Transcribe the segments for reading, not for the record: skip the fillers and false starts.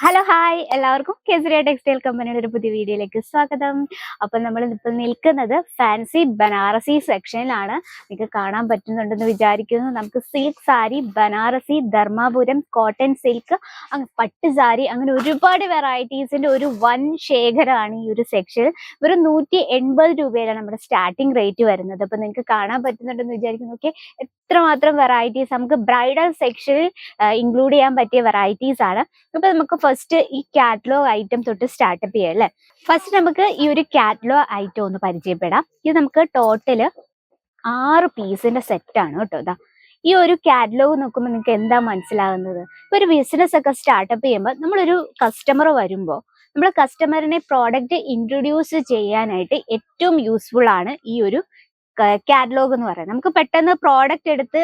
Hello hi എല്ലാവർക്കും Kesariya textile കമ്പനിയുടെ ഒരു പുതിയ വീഡിയോയിലേക്ക് സ്വാഗതം. അപ്പം നമ്മൾ ഇപ്പോൾ നിൽക്കുന്നത് ഫാൻസി ബനാറസി സെക്ഷനിലാണ്. നിങ്ങൾക്ക് കാണാൻ പറ്റുന്നുണ്ടെന്ന് വിചാരിക്കുന്നു. നമുക്ക് silk sari, Banarasi, Dharmapuram, cotton silk, പട്ട് സാരി, അങ്ങനെ ഒരുപാട് വെറൈറ്റീസിന്റെ ഒരു വൻ ശേഖരമാണ് ഈ ഒരു സെക്ഷൻ. വെറും 180 രൂപയിലാണ് നമ്മുടെ സ്റ്റാർട്ടിംഗ് റേറ്റ് വരുന്നത്. അപ്പം നിങ്ങൾക്ക് കാണാൻ പറ്റുന്നുണ്ടെന്ന് വിചാരിക്കുന്നു. ഓക്കെ, എത്രമാത്രം വെറൈറ്റീസ് നമുക്ക് ബ്രൈഡൽ സെക്ഷനിൽ ഇൻക്ലൂഡ് ചെയ്യാൻ പറ്റിയ വെറൈറ്റീസ് ആണ്. അപ്പൊ നമുക്ക് ഫസ്റ്റ് ഈ കാറ്റലോഗ് ഐറ്റം തൊട്ട് സ്റ്റാർട്ടപ്പ് ചെയ്യാം അല്ലെ. ഫസ്റ്റ് നമുക്ക് ഈ ഒരു കാറ്റലോഗ് ഐറ്റം ഒന്ന് പരിചയപ്പെടാം. ഇത് നമുക്ക് ടോട്ടല് 6 പീസിന്റെ സെറ്റ് ആണ് കേട്ടോ. ഇതാ ഈ ഒരു കാറ്റലോഗ് നോക്കുമ്പോൾ നിങ്ങൾക്ക് എന്താ മനസ്സിലാകുന്നത്? ഇപ്പൊ ഒരു ബിസിനസ് ഒക്കെ സ്റ്റാർട്ടപ്പ് ചെയ്യുമ്പോൾ നമ്മളൊരു കസ്റ്റമർ വരുമ്പോൾ നമ്മൾ കസ്റ്റമറിനെ പ്രോഡക്റ്റ് ഇൻട്രൊഡ്യൂസ് ചെയ്യാനായിട്ട് ഏറ്റവും യൂസ്ഫുൾ ആണ് ഈ ഒരു കാറ്റലോഗ് എന്ന് പറയുന്നത്. നമുക്ക് പെട്ടെന്ന് പ്രോഡക്റ്റ് എടുത്ത്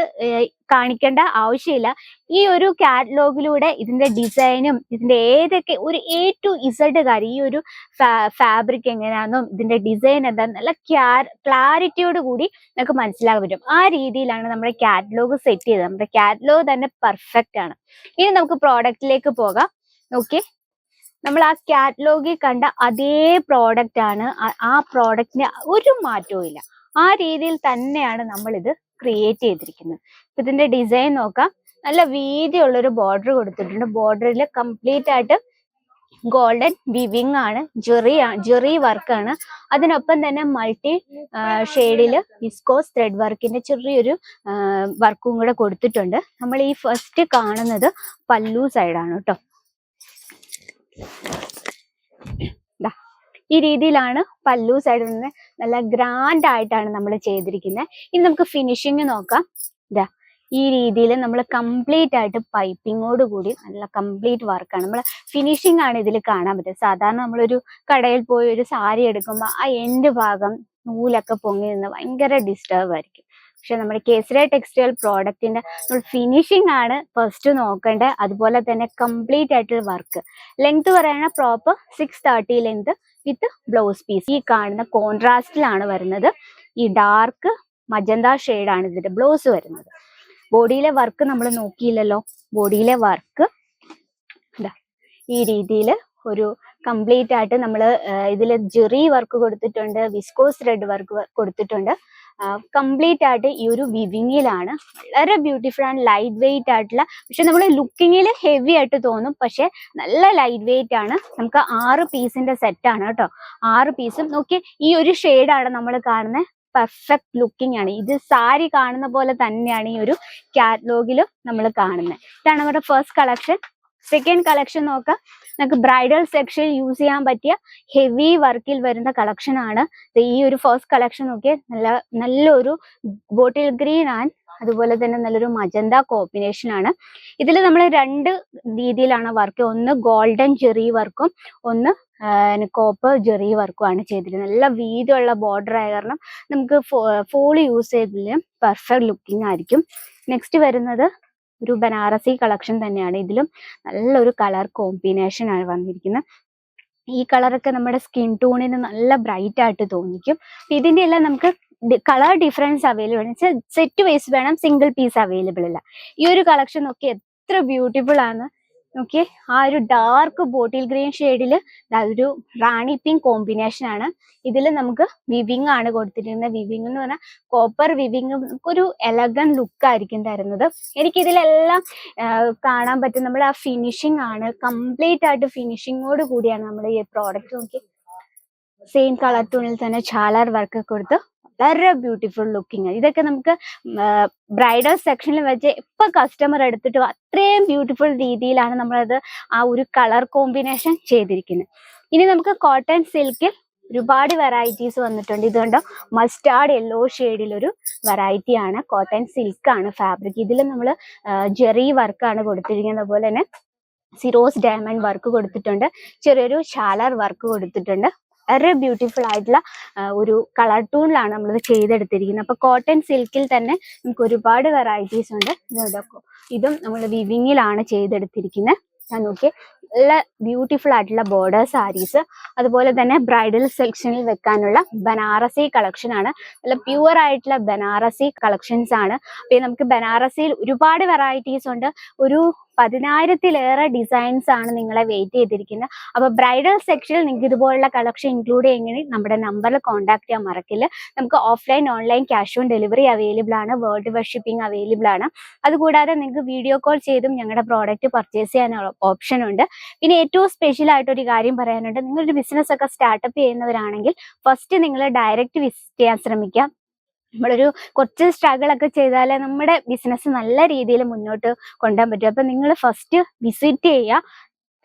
കാണിക്കേണ്ട ആവശ്യമില്ല. ഈ ഒരു കാറ്റലോഗിലൂടെ ഇതിന്റെ ഡിസൈനും ഇതിന്റെ ഏതൊക്കെ ഒരു A to Z കാര്യം, ഈ ഒരു ഫാബ്രിക് എങ്ങനെയാണെന്നും ഇതിന്റെ ഡിസൈൻ എന്താണെന്ന് നല്ല ക്ലാരിറ്റിയോട് കൂടി നമുക്ക് മനസ്സിലാക്കാൻ പറ്റും. ആ രീതിയിലാണ് നമ്മുടെ കാറ്റലോഗ് സെറ്റ് ചെയ്തത്. നമ്മുടെ കാറ്റലോഗ് തന്നെ പെർഫെക്റ്റ് ആണ്. ഇനി നമുക്ക് പ്രോഡക്റ്റിലേക്ക് പോകാം. ഓക്കെ, നമ്മൾ ആ കാറ്റലോഗിൽ കണ്ട അതേ പ്രോഡക്റ്റ് ആണ്. ആ പ്രോഡക്റ്റിന് ഒരു മാറ്റവും ഇല്ല. ആ രീതിയിൽ തന്നെയാണ് നമ്മൾ ഇത് ക്രിയേറ്റ് ചെയ്തിരിക്കുന്നത്. ഇതിന്റെ ഡിസൈൻ നോക്കാം. നല്ല വീതിയുള്ളൊരു ബോർഡർ കൊടുത്തിട്ടുണ്ട്. ബോർഡറിൽ കംപ്ലീറ്റ് ആയിട്ട് ഗോൾഡൻ വിവിങ് ആണ്, ജെറി വർക്കാണ്. അതിനൊപ്പം തന്നെ മൾട്ടി ഷെയ്ഡില് വിസ്കോസ് ത്രെഡ് വർക്കിന്റെ ചെറിയൊരു വർക്കും കൂടെ കൊടുത്തിട്ടുണ്ട്. നമ്മൾ ഈ ഫസ്റ്റ് കാണുന്നത് പല്ലു സൈഡാണ് കേട്ടോ. ഈ രീതിയിലാണ് പല്ലു സൈഡിൽ നിന്ന് നല്ല ഗ്രാൻഡ് ആയിട്ടാണ് നമ്മൾ ചെയ്തിരിക്കുന്നത്. ഇനി നമുക്ക് ഫിനിഷിങ് നോക്കാം. ഇതാ ഈ രീതിയിൽ നമ്മൾ കംപ്ലീറ്റ് ആയിട്ട് പൈപ്പിങ്ങോട് കൂടി നല്ല കംപ്ലീറ്റ് വർക്കാണ്. നമ്മൾ ഫിനിഷിംഗ് ആണ് ഇതിൽ കാണാൻ പറ്റുക. സാധാരണ നമ്മളൊരു കടയിൽ പോയി ഒരു സാരി എടുക്കുമ്പോൾ ആ എൻഡ് ഭാഗം നൂലൊക്കെ പൊങ്ങി നിന്ന് ഭയങ്കര ഡിസ്റ്റർബ് ആയിരിക്കും. പക്ഷെ നമ്മുടെ കേസരിയ ടെക്സ്റ്റൈൽ പ്രോഡക്റ്റിന്റെ ഫിനിഷിംഗ് ആണ് ഫസ്റ്റ് നോക്കേണ്ടത്. അതുപോലെ തന്നെ കംപ്ലീറ്റ് ആയിട്ടുള്ള വർക്ക്. ലെങ്ത് പറയുന്ന proper 630 length with blouse piece. ഈ കാണുന്ന കോൺട്രാസ്റ്റിലാണ് വരുന്നത്. ഈ ഡാർക്ക് മജന്ത ഷെയ്ഡാണ് ഇതിന്റെ ബ്ലൗസ് വരുന്നത്. ബോഡിയിലെ വർക്ക് നമ്മൾ നോക്കിയില്ലല്ലോ. ബോഡിയിലെ വർക്ക് ഈ രീതിയിൽ ഒരു കംപ്ലീറ്റ് ആയിട്ട് നമ്മൾ ഇതിൽ ജെറി വർക്ക് കൊടുത്തിട്ടുണ്ട്, വിസ്കോസ് ത്രെഡ് വർക്ക് കൊടുത്തിട്ടുണ്ട്. കംപ്ലീറ്റ് ആയിട്ട് ഈ ഒരു വിവിങ്ങിലാണ്. വളരെ ബ്യൂട്ടിഫുൾ ആണ്, ലൈറ്റ് വെയിറ്റ് ആയിട്ടുള്ള. പക്ഷെ നമ്മൾ ലുക്കിങ്ങിൽ ഹെവി ആയിട്ട് തോന്നും, പക്ഷെ നല്ല ലൈറ്റ് വെയിറ്റ് ആണ്. നമുക്ക് 6 പീസിന്റെ സെറ്റ് ആണ് കേട്ടോ. 6 പീസും നോക്കി. ഈ ഒരു ഷെയ്ഡാണ് നമ്മൾ കാണുന്നത്. പെർഫെക്റ്റ് ലുക്കിംഗ് ആണ്. ഇത് സാരി കാണുന്ന പോലെ തന്നെയാണ് ഈ ഒരു കാറ്റലോഗിലും നമ്മൾ കാണുന്നത്. ഇതാണ് നമ്മുടെ ഫസ്റ്റ് കളക്ഷൻ. സെക്കൻഡ് കളക്ഷൻ നോക്കാം. നമുക്ക് ബ്രൈഡൽ സെക്ഷൻ യൂസ് ചെയ്യാൻ പറ്റിയ ഹെവി വർക്കിൽ വരുന്ന കളക്ഷൻ ആണ്. ഈ ഒരു ഫസ്റ്റ് കളക്ഷൻ നോക്കിയാൽ നല്ലൊരു ബോട്ടിൽ ഗ്രീൻ ആൻഡ് അതുപോലെ തന്നെ നല്ലൊരു മജന്ത കോമ്പിനേഷൻ ആണ്. ഇതിൽ നമ്മൾ 2 രീതിയിലാണ് വർക്ക്. ഒന്ന് ഗോൾഡൻ ജെറി വർക്കും ഒന്ന് കോപ്പർ ജെറി വർക്കും ആണ് ചെയ്തിരുന്നത്. നല്ല വീതിയുള്ള ബോർഡർ ആയ കാരണം നമുക്ക് ഫോള് യൂസ് ചെയ്തതിൽ പെർഫെക്റ്റ് ലുക്കിംഗ് ആയിരിക്കും. നെക്സ്റ്റ് വരുന്നത് ഒരു ബനാറസി കളക്ഷൻ തന്നെയാണ്. ഇതിലും നല്ലൊരു കളർ കോമ്പിനേഷൻ ആണ് വന്നിരിക്കുന്നത്. ഈ കളറൊക്കെ നമ്മുടെ സ്കിൻ ടോണിന് നല്ല ബ്രൈറ്റ് ആയിട്ട് തോന്നിക്കും. ഇതിന്റെ എല്ലാം നമുക്ക് കളർ ഡിഫറൻസ് അവൈലബിൾ ആണ്. സെറ്റ് വൈസ് വേണം, സിംഗിൾ പീസ് അവൈലബിൾ അല്ല. ഈ ഒരു കളക്ഷൻ നോക്കി എത്ര ബ്യൂട്ടിഫുൾ ആണ്. നോക്കിയേ, ആ ഒരു ഡാർക്ക് ബോട്ടിൽ ഗ്രീൻ ഷെയ്ഡിൽ ഒരു റാണി പിങ്ക് കോമ്പിനേഷൻ ആണ്. ഇതിൽ നമുക്ക് വിവിങ് ആണ് കൊടുത്തിരിക്കുന്നത്. വിവിങ് എന്ന് പറഞ്ഞാൽ കോപ്പർ വിവിങ്. നമുക്കൊരു എലഗൻ ലുക്ക് ആയിരിക്കും തരുന്നത്. എനിക്കിതിലെല്ലാം കാണാൻ പറ്റും. നമ്മുടെ ആ ഫിനിഷിംഗ് ആണ്, കംപ്ലീറ്റ് ആയിട്ട് ഫിനിഷിങ്ങോട് കൂടിയാണ് നമ്മുടെ ഈ പ്രോഡക്റ്റ്. നോക്കി, സെയിം കളർ ടൂണിൽ തന്നെ ചാലാർ വർക്ക് കൊടുത്ത് വളരെ ബ്യൂട്ടിഫുൾ ലുക്കിംഗ്. ഇതൊക്കെ നമുക്ക് ബ്രൈഡൽ സെക്ഷനിൽ വെച്ച് ഇപ്പൊ കസ്റ്റമർ എടുത്തിട്ട് അത്രയും ബ്യൂട്ടിഫുൾ രീതിയിലാണ് നമ്മളത് ആ ഒരു കളർ കോമ്പിനേഷൻ ചെയ്തിരിക്കുന്നത്. ഇനി നമുക്ക് കോട്ടൺ സിൽക്കിൽ ഒരുപാട് വെറൈറ്റീസ് വന്നിട്ടുണ്ട്. ഇതുകൊണ്ട് മസ്റ്റാർഡ് യെല്ലോ ഷെയ്ഡിലൊരു വെറൈറ്റി ആണ്. കോട്ടൺ സിൽക്ക് ആണ് ഫാബ്രിക്. ഇതിൽ നമ്മൾ ജെറി വർക്കാണ് കൊടുത്തിരിക്കുന്നത്. അതുപോലെ തന്നെ സിറോസ് ഡയമണ്ട് വർക്ക് കൊടുത്തിട്ടുണ്ട്. ചെറിയൊരു ഷാലർ വർക്ക് കൊടുത്തിട്ടുണ്ട്. വളരെ ബ്യൂട്ടിഫുൾ ആയിട്ടുള്ള ഒരു കളർ ടൂണിലാണ് നമ്മളിത് ചെയ്തെടുത്തിരിക്കുന്നത്. അപ്പൊ കോട്ടൺ സിൽക്കിൽ തന്നെ നമുക്ക് ഒരുപാട് വെറൈറ്റീസ് ഉണ്ട്. ഇതും നമ്മൾ വിവിങ്ങിലാണ് ചെയ്തെടുത്തിരിക്കുന്നത്. ഞാൻ നോക്കി, നല്ല ബ്യൂട്ടിഫുൾ ആയിട്ടുള്ള ബോർഡർ സാരീസ്, അതുപോലെ തന്നെ ബ്രൈഡൽ സെക്ഷനിൽ വെക്കാനുള്ള ബനാറസി കളക്ഷൻ ആണ്. നല്ല പ്യുവർ ആയിട്ടുള്ള ബനാറസി കളക്ഷൻസ് ആണ്. അപ്പൊ നമുക്ക് ബനാറസിയിൽ ഒരുപാട് വെറൈറ്റീസ് ഉണ്ട്. ഒരു 10,000-ലേറെ ഡിസൈൻസ് ആണ് നിങ്ങളെ വെയിറ്റ് ചെയ്തിരിക്കുന്നത്. അപ്പൊ ബ്രൈഡൽ സെക്ഷനിൽ നിങ്ങൾക്ക് ഇതുപോലുള്ള കളക്ഷൻ ഇൻക്ലൂഡ് ചെയ്യുകയാണെങ്കിൽ നമ്മുടെ നമ്പറിൽ കോൺടാക്ട് ചെയ്യാൻ മറക്കില്ല. നമുക്ക് offline online cash on delivery available ആണ്, വേൾഡ് വൈഡ് ഷിപ്പിംഗ് അവൈലബിൾ ആണ്. അതുകൂടാതെ നിങ്ങൾക്ക് വീഡിയോ കോൾ ചെയ്തും ഞങ്ങളുടെ പ്രോഡക്റ്റ് പർച്ചേസ് ചെയ്യാനുള്ള ഓപ്ഷൻ ഉണ്ട്. പിന്നെ ഏറ്റവും സ്പെഷ്യൽ ആയിട്ട് ഒരു കാര്യം പറയാനുണ്ട്, നിങ്ങളൊരു ബിസിനസ് ഒക്കെ സ്റ്റാർട്ടപ്പ് ചെയ്യുന്നവരാണെങ്കിൽ ഫസ്റ്റ് നിങ്ങൾ ഡയറക്റ്റ് വിസിറ്റ് ചെയ്യാൻ ശ്രമിക്കുക. നമ്മളൊരു കുറച്ച് സ്ട്രഗിൾ ഒക്കെ ചെയ്താലേ നമ്മുടെ ബിസിനസ് നല്ല രീതിയിൽ മുന്നോട്ട് കൊണ്ടുപോകാൻ പറ്റും. അപ്പൊ നിങ്ങൾ ഫസ്റ്റ് വിസിറ്റ് ചെയ്യുക,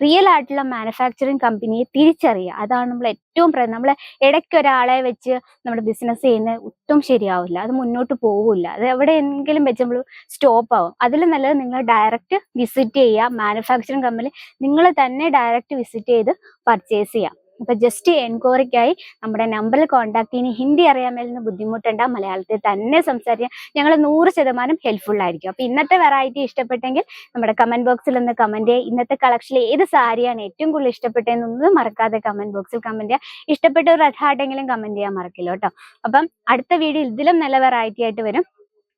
റിയൽ ആയിട്ടുള്ള മാനുഫാക്ചറിങ് കമ്പനിയെ തിരിച്ചറിയുക. അതാണ് നമ്മൾ ഏറ്റവും നമ്മൾ ഇടയ്ക്ക് ഒരാളെ വെച്ച് നമ്മുടെ ബിസിനസ് ചെയ്യുന്നത് ഒട്ടും ശരിയാവില്ല, അത് മുന്നോട്ട് പോവില്ല, അത് എവിടെയെങ്കിലും വെച്ച് നമ്മൾ സ്റ്റോപ്പ് ആവും. അതിൽ നല്ലത് നിങ്ങൾ ഡയറക്റ്റ് വിസിറ്റ് ചെയ്യുക, മാനുഫാക്ചറിങ് കമ്പനി നിങ്ങൾ തന്നെ ഡയറക്റ്റ് വിസിറ്റ് ചെയ്ത് പർച്ചേസ് ചെയ്യാം. അപ്പൊ ജസ്റ്റ് എൻക്വയറിക്കായി നമ്മുടെ നമ്പറിൽ കോൺടാക്ട് ചെയ്യുന്ന. ഹിന്ദി അറിയാമെന്ന് ബുദ്ധിമുട്ടുണ്ട്, മലയാളത്തിൽ തന്നെ സംസാരിക്കാം. ഞങ്ങൾ 100% ഹെൽപ്ഫുൾ ആയിരിക്കും. അപ്പൊ ഇന്നത്തെ വെറൈറ്റി ഇഷ്ടപ്പെട്ടെങ്കിൽ നമ്മുടെ കമന്റ് ബോക്സിൽ ഒന്ന് കമന്റ് ചെയ്യുക. ഇന്നത്തെ കളക്ഷനിൽ ഏത് സാരിയാണ് ഏറ്റവും കൂടുതൽ ഇഷ്ടപ്പെട്ടതെന്നൊന്നും മറക്കാതെ കമന്റ് ബോക്സിൽ കമന്റ് ചെയ്യുക. ഇഷ്ടപ്പെട്ട ഒരു റെഡ് ഹാർട്ടെങ്കിലും കമന്റ് ചെയ്യാൻ മറക്കില്ല കേട്ടോ. അപ്പം അടുത്ത വീഡിയോ ഇതിലും നല്ല വെറൈറ്റി ആയിട്ട് വരും.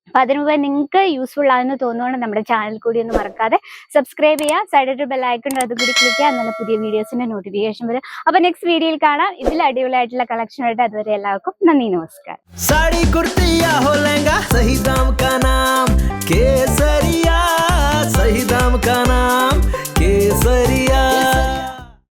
അപ്പൊ അതിനു മുമ്പ് നിങ്ങൾക്ക് യൂസ്ഫുൾ ആണെന്ന് തോന്നുകൊണ്ട് നമ്മുടെ ചാനൽ കൂടി ഒന്ന് മറക്കാതെ സബ്സ്ക്രൈബ് ചെയ്യുക. സൈഡിൽ ബെൽ ഐക്കൺ അത് കൂടി ക്ലിക്ക് ചെയ്യുക, നല്ല പുതിയ വീഡിയോസിന്റെ നോട്ടിഫിക്കേഷൻ വരും. അപ്പൊ നെക്സ്റ്റ് വീഡിയോയിൽ കാണാം ഇതിൽ അടിപൊളിയായിട്ടുള്ള കളക്ഷൻ ആയിട്ട്. അതുവരെ എല്ലാവർക്കും നന്ദി, നമസ്കാരം.